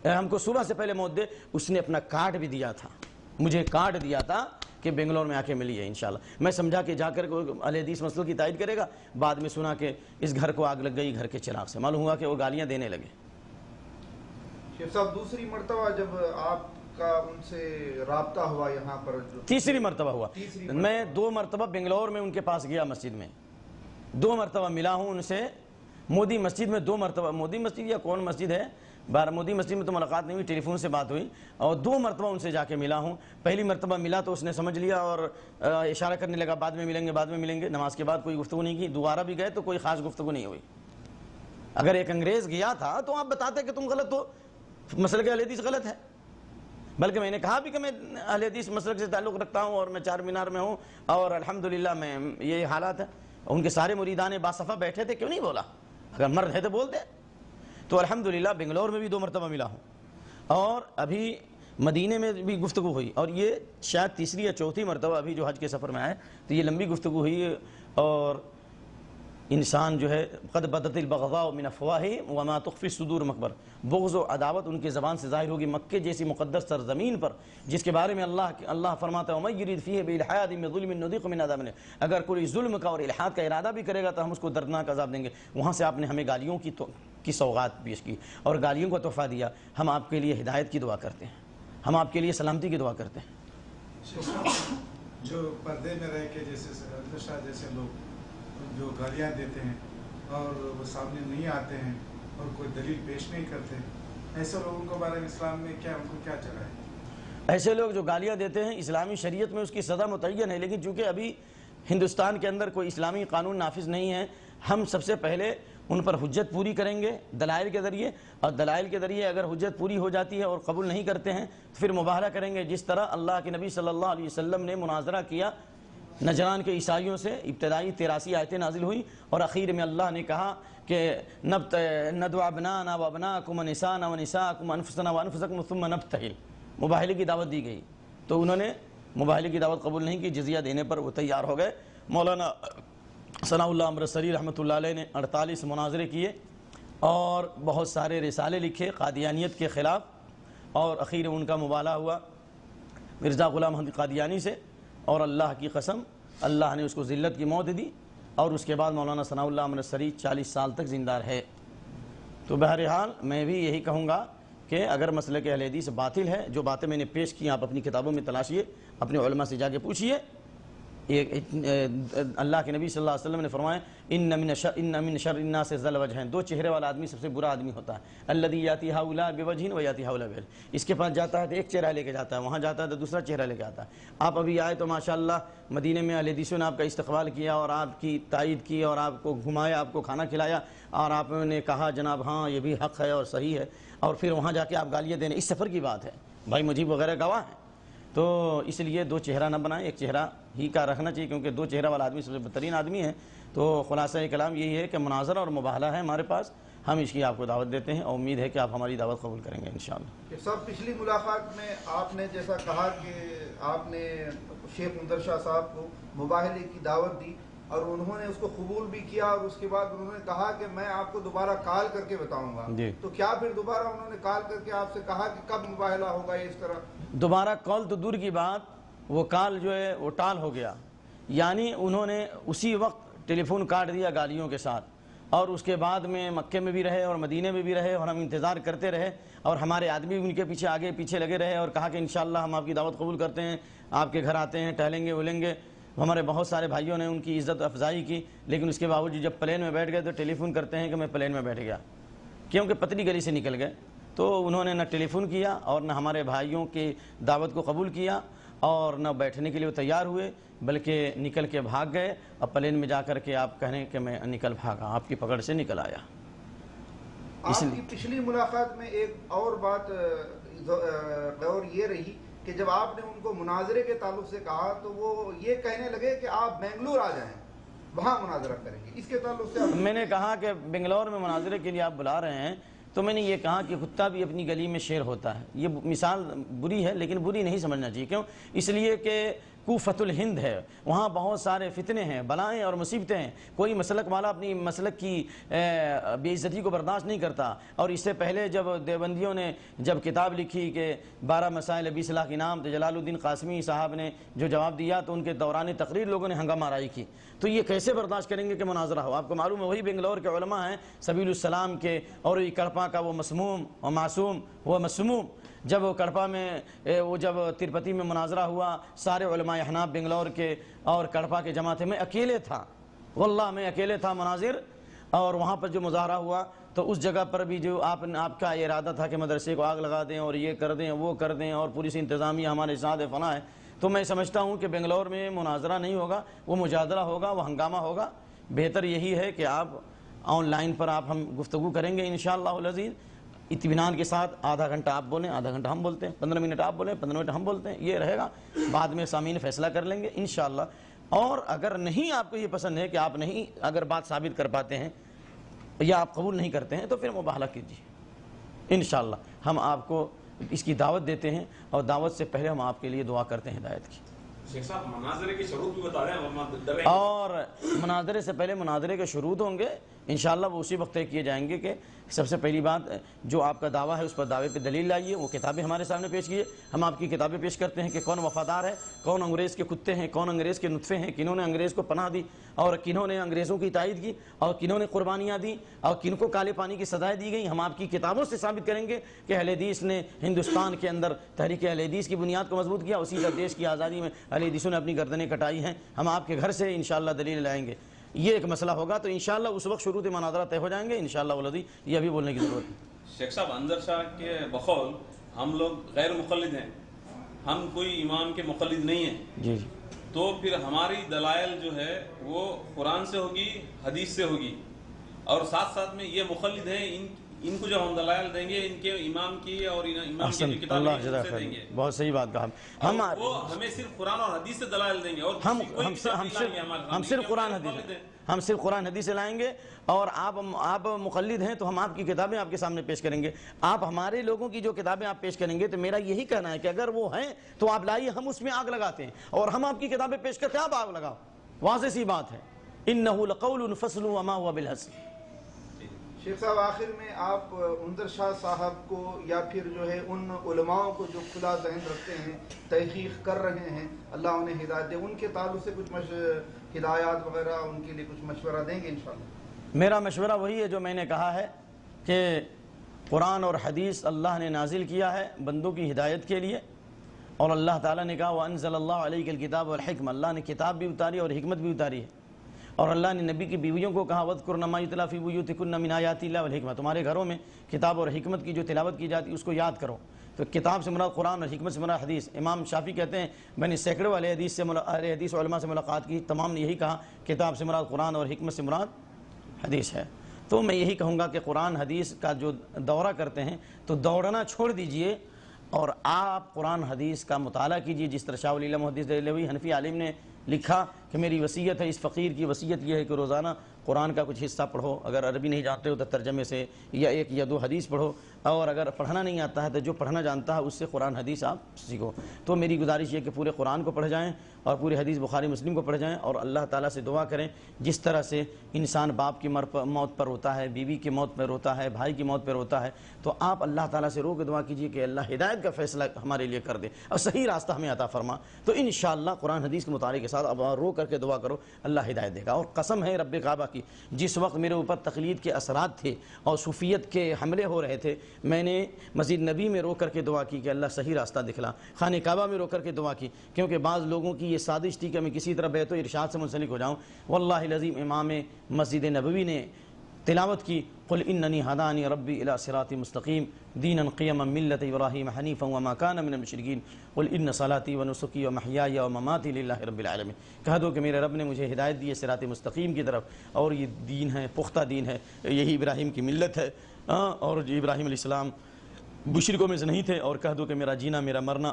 ہم کو صبح سے پہلے موت دے. اس نے اپنا کارڈ بھی دیا تھا, مجھے کارڈ دیا تھا کہ بنگلور میں آ کے ملیے انشاءاللہ. میں سمجھا کہ جا کر اہل حدیث مسئلوں کی تائید کرے گا, بعد میں سنا کہ اس گھر کو آگ لگ گئی گھر کے چراغ سے. معلوم ہوا کہ وہ گالیاں دینے لگے. شیخ صاحب دوسری مرتبہ جب آپ کا ان سے رابطہ ہوا یہاں پر, تیسری مرتبہ ہوا. میں 2 مرتبہ بنگلور میں ان کے پاس گیا مسجد میں, 2 مرتبہ ملا ہوں ان سے. مودی مسجد میں 2 مرتبہ, مودی مسجد یا کون مسجد ہے, مودی مسجد میں تو ملاقات نہیں ہوئی, ٹیلی فون سے بات ہوئی, اور 2 مرتبہ ان سے جا کے ملا ہوں. پہلی مرتبہ ملا تو اس نے سمجھ لیا اور اشارہ کرنے لگا بعد میں ملیں گے بعد میں ملیں گے. نماز کے بعد کوئی گفتگو نہیں کی. دوبارہ بھی گئے تو کوئی خاص گفتگو نہیں ہوئی. اگر ایک انگریز گیا تھا تو آپ بتاتے کہ تم غلط ہو, مسلک اہل حدیث غلط ہے. بلکہ میں نے کہا بھی کہ میں اہل حدیث مسلک سے تعلق رکھتا ہوں اور میں چار مینار میں ہوں اور الحمدللہ میں یہ حالات ہے. ان کے سارے مریدان باصفہ بیٹھے تھے, کیوں نہیں بولا؟ اگر مرد ہے تو بولتے. تو الحمدللہ بنگلور میں بھی 2 مرتبہ ملا ہوں, اور ابھی مدینے میں بھی گفتگو ہوئی, اور یہ شاید تیسری یا چوتھی مرتبہ ابھی جو حج کے سفر میں آئے تو یہ لمبی گفتگو ہوئی. اور انسان جو ہے قد بدت البغضاء من افواہہم وما تخفی الصدور مخبر, بغض و عداوت ان کی زبان سے ظاہر ہوگی مکے جیسی مقدس سرزمین پر, جس کے بارے میں اللہ فرماتا ہے ومن یرد فیہ بالحاد من ظلم نذقہ من عذاب الیم. اگر کوئی ظلم کا اور الحاد کا ارادہ بھی کرے گا تو ہم اس کو دردناک عذاب دیں گے. وہاں سے آپ نے ہمیں گالیوں کی سوغات پیش کی اور گالیوں کا تحفہ دیا. ہم آپ کے لیے ہدایت کی دعا کرتے ہیں, ہم آپ کے لیے سلامتی کی دعا کرتے ہیں. جو پردے میں رہ کے جیسے شاہ جیسے لوگ جو گالیاں دیتے ہیں اور وہ سامنے نہیں آتے ہیں اور کوئی دلیل پیش نہیں کرتے, ایسے لوگوں کے بارے میں اسلام میں کیا ان کو کیا جگہ ہے؟ ایسے لوگ جو گالیاں دیتے ہیں اسلامی شریعت میں اس کی سزا متعین ہے, لیکن چونکہ ابھی ہندوستان کے اندر کوئی اسلامی قانون نافذ نہیں ہے, ہم سب سے پہلے ان پر حجت پوری کریں گے دلائل کے ذریعے, اور دلائل کے ذریعے اگر حجت پوری ہو جاتی ہے اور قبول نہیں کرتے ہیں تو پھر مباہلہ کریں گے. جس طرح اللہ کے نبی صلی اللہ علیہ وسلم نے مناظرہ کیا نجران کے عیسائیوں سے, ابتدائی 83 آیتیں نازل ہوئی اور اخیر میں اللہ نے کہا کہ ندعو ابناءنا وابناءکم ونساءنا ونساءکم وانفسنا وانفسکم ثم نبتہل. مباہلے کی دعوت دی گئی تو انہوں نے مباہلے کی دعوت قبول نہیں کی, جزیہ دینے پر وہ تیار ہو گئے. مولانا ثناء اللہ امرتسری رحمۃ اللہ علیہ نے 48 مناظرے کیے اور بہت سارے رسالے لکھے قادیانیت کے خلاف, اور اخیر ان کا مباہلہ ہوا مرزا غلام احمد قادیانی سے, اور اللہ کی قسم اللہ نے اس کو ذلت کی موت دی, اور اس کے بعد مولانا ثناء اللہ امرتسری 40 سال تک زندہ رہے. تو بہرحال میں بھی یہی کہوں گا کہ اگر مسلک اہل حدیث باطل ہے, جو باتیں میں نے پیش کی آپ اپنی کتابوں میں تلاشیے, اپنے علماء سے جا کے پوچھیے. اللہ کے نبی صلی اللہ علیہ وسلم نے فرمایا ان من شر الناس ذو الوجہین, 2 چہرے والا آدمی سب سے برا آدمی ہوتا ہے. الذی یاتی ہؤلاء بوجہ ویاتی ہؤلاء بوجہ, اس کے پاس جاتا ہے تو ایک چہرہ لے کے جاتا ہے, وہاں جاتا ہے تو دوسرا چہرہ لے کے آتا ہے. آپ ابھی آئے تو ماشاءاللہ مدینے میں اہل حدیثوں نے آپ کا استقبال کیا اور آپ کی تائید کی اور آپ کو گھمایا, آپ کو کھانا کھلایا, اور آپ نے کہا جناب ہاں یہ بھی حق ہے اور صحیح ہے, اور پھر وہاں جا کے آپ گالیاں دینے. اس سفر کی بات ہے بھائی, مجیب وغیرہ گواہ ہیں. تو اس لیے 2 چہرہ نہ بنائیں, ایک چہرہ ہی کا رکھنا چاہیے, کیونکہ 2 چہرہ والا آدمی سب سے بدترین آدمی ہے. تو خلاصہ کلام یہی ہے کہ مناظرہ اور مباہلہ ہے ہمارے پاس, ہم اس کی آپ کو دعوت دیتے ہیں اور امید ہے کہ آپ ہماری دعوت قبول کریں گے انشاءاللہ. صاحب پچھلی ملاقات میں آپ نے جیسا کہا کہ آپ نے شیخ منظر شاہ صاحب کو مباہلے کی دعوت دی اور انہوں نے اس کو قبول بھی کیا, اور اس کے بعد انہوں نے کہا کہ میں آپ کو دوبارہ کال کر کے بتاؤں گا. تو کیا پھر دوبارہ انہوں نے کال کر کے آپ سے کہا کہ کب مباہلہ ہوگا؟ اس طرح دوبارہ کال تو دور کی بات, وہ کال جو ہے وہ ٹال ہو گیا. یعنی انہوں نے اسی وقت ٹیلی فون کاٹ دیا گالیوں کے ساتھ, اور اس کے بعد میں مکے میں بھی رہے اور مدینے میں بھی رہے, اور ہم انتظار کرتے رہے, اور ہمارے آدمی بھی ان کے پیچھے آگے پیچھے لگے رہے, اور کہا کہ انشاءاللہ ہم آپ کی دعوت قبول کرتے ہیں, آپ کے گھر آتے ہیں, ٹہلیں گے ولیں گے. ہمارے بہت سارے بھائیوں نے ان کی عزت افزائی کی, لیکن اس کے باوجود جب پلین میں بیٹھ گئے تو ٹیلی فون کرتے ہیں کہ میں پلین میں بیٹھ گیا, کیونکہ پتلی گلی سے نکل گئے. تو انہوں نے نہ ٹیلی فون کیا اور نہ ہمارے بھائیوں کی دعوت کو قبول کیا, اور نہ بیٹھنے کے لیے وہ تیار ہوئے, بلکہ نکل کے بھاگ گئے. اب پلین میں جا کر کے آپ کہیں کہ میں نکل بھاگا, آپ کی پکڑ سے نکل آیا. آپ کی پچھلی ملاقات میں ایک اور بات غور یہ رہی کہ جب آپ نے ان کو مناظرے کے تعلق سے کہا تو وہ یہ کہنے لگے کہ آپ بنگلور آ جائیں, وہاں مناظرہ کریں گے. اس کے تعلق سے میں نے کہا کہ بنگلور میں مناظرے کے لیے آپ بلا رہے ہیں, تو میں نے یہ کہا کہ کتا بھی اپنی گلی میں شیر ہوتا ہے. یہ مثال بری ہے لیکن بری نہیں سمجھنا چاہیے. کیوں؟ اس لیے کہ کوفۃ الہند ہے، وہاں بہت سارے فتنے ہیں، بلائیں اور مصیبتیں ہیں، کوئی مسلک والا اپنی مسلک کی بے عزتی کو برداشت نہیں کرتا۔ اور اس سے پہلے جب دیوبندیوں نے جب کتاب لکھی کہ 12 مسائل ابی صلاح کے نام، تو جلال الدین قاسمی صاحب نے جو جواب دیا تو ان کے دوران تقریر لوگوں نے ہنگامہ آرائی کی، تو یہ کیسے برداشت کریں گے کہ مناظرہ ہو؟ آپ کو معلوم ہے وہی بنگلور کے علماء ہیں سبیل السلام کے، اور یہ کڑپا کا وہ مسموم اور معصوم، وہ مسموم، جب وہ کڑپا میں جب تروپتی میں مناظرہ ہوا، سارے علماء احناف بنگلور کے اور کڑپا کے جمع تھے، میں اکیلے تھا، واللہ میں اکیلے تھا مناظر، اور وہاں پر جو مظاہرہ ہوا تو اس جگہ پر بھی جو آپ کا ارادہ تھا کہ مدرسے کو آگ لگا دیں اور یہ کر دیں وہ کر دیں اور پولیس انتظامیہ ہمارے ساتھ فنا ہے، تو میں سمجھتا ہوں کہ بنگلور میں مناظرہ نہیں ہوگا، وہ مجادلہ ہوگا، وہ ہنگامہ ہوگا۔ بہتر یہی ہے کہ آپ آن لائن پر ہم گفتگو کریں گے انشاءاللہ العزیز، اطمینان کے ساتھ، آدھا گھنٹہ آپ بولیں، آدھا گھنٹہ ہم بولتے ہیں، 15 منٹ آپ بولیں، 15 منٹ ہم بولتے ہیں، یہ رہے گا، بعد میں سامعین فیصلہ کر لیں گے انشاءاللہ۔ اور اگر نہیں آپ کو یہ پسند ہے کہ آپ نہیں اگر بات ثابت کر پاتے ہیں یا آپ قبول نہیں کرتے ہیں تو پھر مباہلہ کیجیے انشاءاللہ۔ ہم آپ کو اس کی دعوت دیتے ہیں، اور دعوت سے پہلے ہم آپ کے لیے دعا کرتے ہیں ہدایت کی۔ شیخ صاحب مناظرے کی شروط بھی بتا دیں، اور مناظرے سے پہلے مناظرے کے شروط ہوں گے انشاءاللہ، وہ اسی وقت طے کیے جائیں گے کہ سب سے پہلی بات جو آپ کا دعویٰ ہے اس پر دعوے پہ دلیل لائیے، وہ کتابیں ہمارے سامنے پیش کیے، ہم آپ کی کتابیں پیش کرتے ہیں کہ کون وفادار ہے، کون انگریز کے کتے ہیں، کون انگریز کے نطفے ہیں، کنہوں نے انگریز کو پناہ دی اور کنہوں نے انگریزوں کی تائید کی اور کنہوں نے قربانیاں دی اور کن کو کالے پانی کی سزائیں دی گئیں۔ ہم آپ کی کتابوں سے ثابت کریں گے کہ اہل حدیث نے ہندوستان کے اندر تحریک اہل حدیث کی بنیاد کو مضبوط کیا، اسی طرح دیش کی آزادی میں اہل حدیثوں نے اپنی گردنیں کٹائی ہیں۔ ہم آپ کے گھر سے انشاءاللہ دلیل لائیں گے، یہ ایک مسئلہ ہوگا، تو انشاءاللہ اس وقت شروط مناظرہ طے ہو جائیں گے انشاءاللہ ولدی، یہ ابھی بولنے کی ضرورت ہے۔ شیخ صاحب انظر شاہ کے بقول ہم لوگ غیر مقلد ہیں، ہم کوئی امام کے مقلد نہیں ہیں، جی جی، تو پھر ہماری دلائل جو ہے وہ قرآن سے ہوگی، حدیث سے ہوگی، اور ساتھ ساتھ میں یہ مقلد ہیں، ان کو جو ہم دلائل دیں گے ان کے امام کی اور امام کی جو کتابیں اللہ جزاک سے خیر، دیں گے، بہت صحیح بات کہا۔ وہ ہمیں صرف قرآن اور حدیث سے دلائل دیں گے، اور ہم صرف قرآن حدیث، ہم صرف قرآن حدیث سے لائیں گے، اور آپ مقلد ہیں تو ہم آپ کی کتابیں آپ کے سامنے پیش کریں گے۔ آپ ہمارے لوگوں کی جو کتابیں آپ پیش کریں گے تو میرا یہی کہنا ہے کہ اگر وہ ہیں تو آپ لائیے، ہم اس میں آگ لگاتے ہیں، اور ہم آپ کی کتابیں پیش کرتے ہیں، آپ آگ لگاؤ، واضح سی بات ہے۔ انہ لقول فصل وما هو بالحزن۔ شیخ صاحب آخر میں آپ انظر شاہ صاحب کو یا پھر جو ہے ان علماء کو جو کھلا ذہن رکھتے ہیں، تحقیق کر رہے ہیں، اللہ انہیں ہدایت دے، ان کے تعلق سے کچھ ہدایات وغیرہ ان کے لیے کچھ مشورہ دیں گے انشاءاللہ؟ میرا مشورہ وہی ہے جو میں نے کہا ہے کہ قرآن اور حدیث اللہ نے نازل کیا ہے بندوں کی ہدایت کے لیے، اور اللہ تعالیٰ نے کہا وَأَنزَلَ اللَّهُ عَلَيْكَ الْكِتَابَ وَالْحِكْمَةَ، اللہ نے کتاب بھی اتاری اور حکمت بھی اتاری ہے، اور اللہ نے نبی کی بیویوں کو کہا وَاذْكُرْنَ مَا يُتْلَىٰ فِي بُيُوتِكُنَّ مِنْ آيَاتِ اللَّهِ وَالْحِكْمَةِ، تمہارے گھروں میں کتاب اور حکمت کی جو تلاوت کی جاتی ہے اس کو یاد کرو۔ تو کتاب سے مراد قرآن اور حکمت سے مراد حدیث۔ امام شافعی کہتے ہیں میں نے سینکڑوں اہل حدیث علماء سے ملاقات کی، تمام نے یہی کہا کتاب سے مراد قرآن اور حکمت سے مراد حدیث ہے۔ تو میں یہی کہوں گا کہ قرآن حدیث کا جو دورہ کرتے ہیں تو دوڑنا چھوڑ دیجئے، اور آپ قرآن حدیث کا مطالعہ کیجئے، جس طرح شاہ ولی اللہ محدث دہلوی حنفی عالم نے لکھا کہ میری وصیت ہے، اس فقیر کی وصیت یہ ہے کہ روزانہ قرآن کا کچھ حصہ پڑھو، اگر عربی نہیں جانتے ہو تو ترجمے سے یا ایک یا دو حدیث پڑھو، اور اگر پڑھنا نہیں آتا ہے تو جو پڑھنا جانتا ہے اس سے قرآن حدیث آپ سیکھو۔ تو میری گزارش یہ کہ پورے قرآن کو پڑھ جائیں اور پورے حدیث بخاری مسلم کو پڑھ جائیں، اور اللہ تعالیٰ سے دعا کریں جس طرح سے انسان باپ کی موت پر روتا ہے، بیوی کی موت پر روتا ہے، بھائی کی موت پر روتا ہے، تو آپ اللہ تعالیٰ سے رو کے دعا کیجئے کہ اللہ ہدایت کا فیصلہ ہمارے لیے کر دے اور صحیح راستہ ہمیں عطا فرما۔ تو انشاءاللہ قرآن حدیث کے مطالعے کے ساتھ اب رو کر کے دعا کرو، اللہ ہدایت دے گا۔ اور قسم ہے رب کعبہ کی، جس وقت میرے اوپر تقلید کے اثرات تھے اور صوفیت کے حملے ہو رہے تھے، میں نے مسجد نبی میں رو کر کے دعا کی کہ اللہ صحیح راستہ دکھلا، خانہ کعبہ میں رو کر کے دعا کی، کیونکہ بعض لوگوں کی یہ سازش تھی کہ میں کسی طرح بیت و ارشاد سے منسلک ہو جاؤں۔ واللہ العظیم امام مسجد نبوی نے تلاوت کی قل اننی ہدانی ربی الی صراط مستقیم دینا قیما ملت ابراہیم حنیفا وما کان من المشرکین قل ان صلاتی ونسکی ومحیای ومماتی للہ رب العالمین، کہہ دو کہ میرے رب نے مجھے ہدایت دی ہے صراط مستقیم کی طرف، اور یہ دین ہے، پختہ دین ہے، یہی ابراہیم کی ملت ہے، اور جو ابراہیم علیہ السلام مشرکوں میں سے نہیں تھے، اور کہہ دو کہ میرا جینا میرا مرنا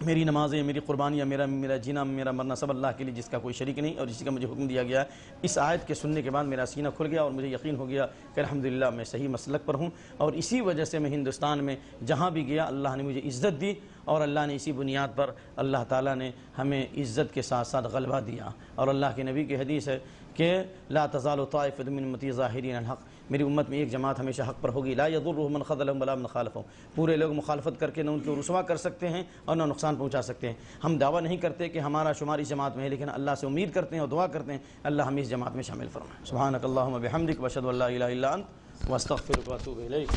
میری نمازیں، میری قربانیاں، میرا جینا، میرا مرنا سب اللہ کے لیے جس کا کوئی شریک نہیں اور جس کا مجھے حکم دیا گیا ہے۔ اس آیت کے سننے کے بعد میرا سینہ کھل گیا اور مجھے یقین ہو گیا کہ الحمدللہ میں صحیح مسلک پر ہوں، اور اسی وجہ سے میں ہندوستان میں جہاں بھی گیا اللہ نے مجھے عزت دی، اور اللہ نے اسی بنیاد پر اللہ تعالیٰ نے ہمیں عزت کے ساتھ ساتھ غلبہ دیا۔ اور اللہ کے نبی کی حدیث ہے کہ لا تزال طائفۃ من امتی ظاہرین الحق، میری امت میں ایک جماعت ہمیشہ حق پر ہوگی، لا یضرهم من خذلهم ولا من خالفهم، پورے لوگ مخالفت کر کے نہ ان کو رسوا کر سکتے ہیں اور نہ نقصان پہنچا سکتے ہیں۔ ہم دعویٰ نہیں کرتے کہ ہمارا شمار اس جماعت میں ہے، لیکن اللہ سے امید کرتے ہیں اور دعا کرتے ہیں اللہ ہمیں اس جماعت میں شامل فرمائے۔ سبحانک اللہم وبحمدک واشہد ان لا الہ الا انت واستغفرک واتوب الیک۔